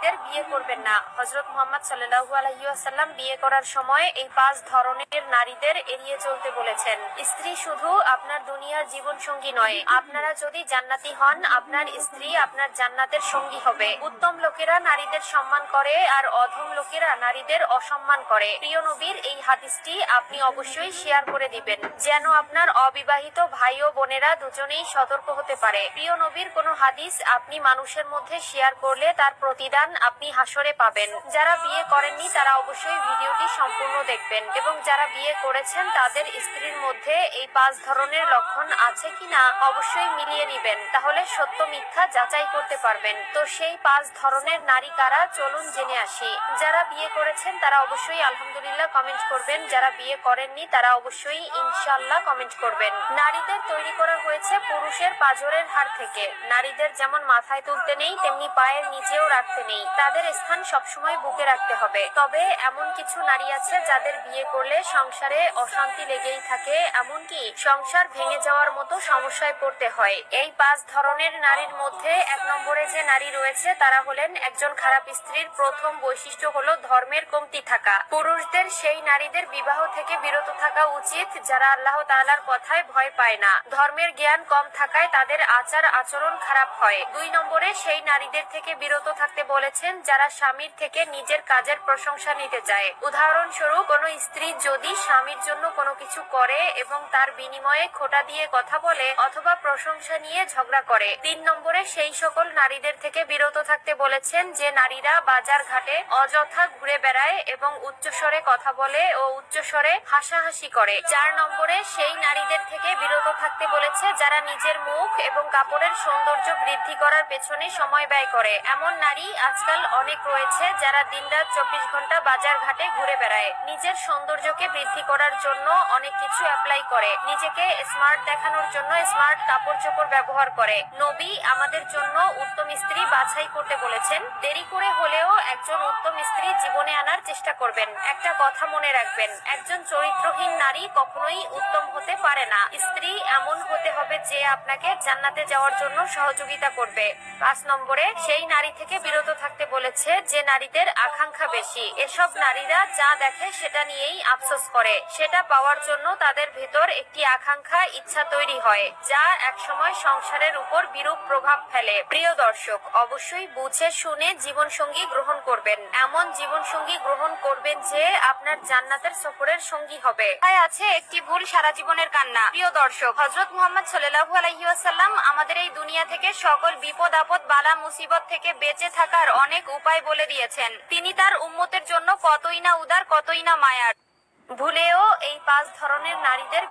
নারীদের বিয়ে করবেন না। হযরত মুহাম্মদ সাল্লাল্লাহু আলাইহি ওয়াসাল্লাম বিয়ে করার সময় এই 5 ধরনের নারীদের এড়িয়ে চলতে বলেছেন। স্ত্রী শুধু আপনার দুনিয়ার জীবন সঙ্গী নয়, আপনারা যদি জান্নাতি হন, আপনার স্ত্রী আপনার জান্নাতের সঙ্গী হবে। উত্তম লোকেরা নারীদের সম্মান করে আর অধম লোকেরা নারীদের অসম্মান করে। প্রিয় নবীর এই হাদিসটি আপনি অবশ্যই শেয়ার করে দিবেন, যেন আপনার অবিবাহিত ভাই ও বোনেরা দুজনেই সতর্ক হতে পারে। প্রিয় নবীর কোনো হাদিস আপনি মানুষের মধ্যে শেয়ার করলে তার প্রতিদান আপনি হাসরে পাবেন। যারা বিয়ে করেননি তারা অবশ্যই ভিডিওটি সম্পূর্ণ দেখবেন, এবং যারা বিয়ে করেছেন তাদের স্ত্রীর মধ্যে এই 5 ধরনের লক্ষণ আছে কিনা অবশ্যই মিলিয়ে নিবেন, তাহলে সত্য মিথ্যা যাচাই করতে পারবেন। তো সেই 5 ধরনের নারী কারা, চলুন জেনে আসি। যারা বিয়ে করেছেন তারা অবশ্যই আলহামদুলিল্লাহ কমেন্ট করবেন, যারা বিয়ে করেননি তারা অবশ্যই ইনশাআল্লাহ কমেন্ট করবেন। নারীদের তৈরি করা হয়েছে পুরুষের পাঁজরের হাড় থেকে। নারীদের যেমন মাথায় তুলতে নেই, তেমনি পায়ের নিচেও রাখতে নেই, তাদের স্থান সবসময় বুকে রাখতে হবে। তবে এমন কিছু নারী আছে যাদের বিয়ে করলে সংসারে অশান্তি লেগেই থাকে, এমনকি সংসার ভেঙে যাওয়ার মতো সমস্যায় পড়তে হয়। এই 5 ধরনের নারীর মধ্যে 1 নম্বরে যে নারী রয়েছে তারা হলেন একজন খারাপ স্ত্রীর প্রথম বৈশিষ্ট্য হলো ধর্মের কমতি থাকা। পুরুষদের সেই নারীদের বিবাহ থেকে বিরত থাকা উচিত যারা আল্লাহ তাআলার কথায় ভয় পায় না। ধর্মের জ্ঞান কম থাকায় তাদের আচার আচরণ খারাপ হয়। 2 নম্বরে সেই নারীদের থেকে বিরত থাকতে বলেছেন যারা স্বামীর থেকে নিজের কাজের প্রশংসা নিতে চায়। উদাহরণস্বরূপ, কোনো স্ত্রী যদি স্বামীর জন্য কোনো কিছু করে এবং তার বিনিময়ে খোঁটা দিয়ে কথা বলে অথবা প্রশংসা নিয়ে ঝগড়া করে। 3 নম্বরে সেই সকল নারীদের থেকে বিরত থাকতে বলেছেন যে নারীরা বাজার ঘাটে অযথা ঘুরে বেড়ায় এবং উচ্চস্বরে কথা বলে ও উচ্চস্বরে হাসাহাসি করে। 4 নম্বরে সেই নারীদের থেকে বিরত থাকতে বলেছে যারা নিজের মুখ এবং কাপড়ের সৌন্দর্য বৃদ্ধি করার পেছনে সময় ব্যয় করে। এমন নারী আজকাল অনেক রয়েছে যারা দিনরাত 24 ঘন্টা বাজার ঘাটে ঘুরে বেড়ায়। নিজের সৌন্দর্যকে বৃদ্ধি করার জন্য অনেক কিছু অ্যাপ্লাই করে, নিজেকে স্মার্ট দেখানোর জন্য স্মার্ট কাপড় চোপড় ব্যবহার করে। নবী আমাদের জন্য উত্তম স্ত্রী বাছাই করতে বলেছেন। দেরি করে হলেও একজন উত্তম স্ত্রী জীবনে আনার চেষ্টা করবেন। একটা কথা মনে রাখবেন, একজন চরিত্রহীন নারী কখনোই উত্তম হতে পারে না। স্ত্রী এমন হতে হবে যে আপনাকে জান্নাতে যাওয়ার জন্য সহযোগিতা করবে। 5 নম্বরে সেই নারী থেকে বিরত থাকতে বলেছে যে নারীদের আকাঙ্ক্ষা বেশি। এসব নারীরা যা দেখে সেটা নিয়েই আফসোস করে, সেটা পাওয়ার জন্য তাদের ভেতর একটি আকাঙ্ক্ষা ইচ্ছা তৈরি হয়, যা একসময় সংসারের উপর বিরূপ প্রভাব ফেলে। প্রিয় দর্শক, অবশ্যই বুঝে শুনে জীবনসঙ্গী গ্রহণ করবেন। এমন জীবনসঙ্গী গ্রহণ করবেন যে আপনার জান্নাতের সফরের সঙ্গী হবে। তাই আছে একটি ভুল সারা জীবনের কান্না। প্রিয় দর্শক, হযরত মুহাম্মদ সাল্লাল্লাহু আলাইহি ওয়াসাল্লাম আমাদের এই দুনিয়া থেকে সকল বিপদ আপদ বালা মুসিবত থেকে বেঁচে থাকার অনেক উপায় বলে দিয়েছেন। তিনি তার উম্মতের জন্য কতই না উদার, কতই না মায়ার। ভুলেও এই 5 ধরনের নারীদের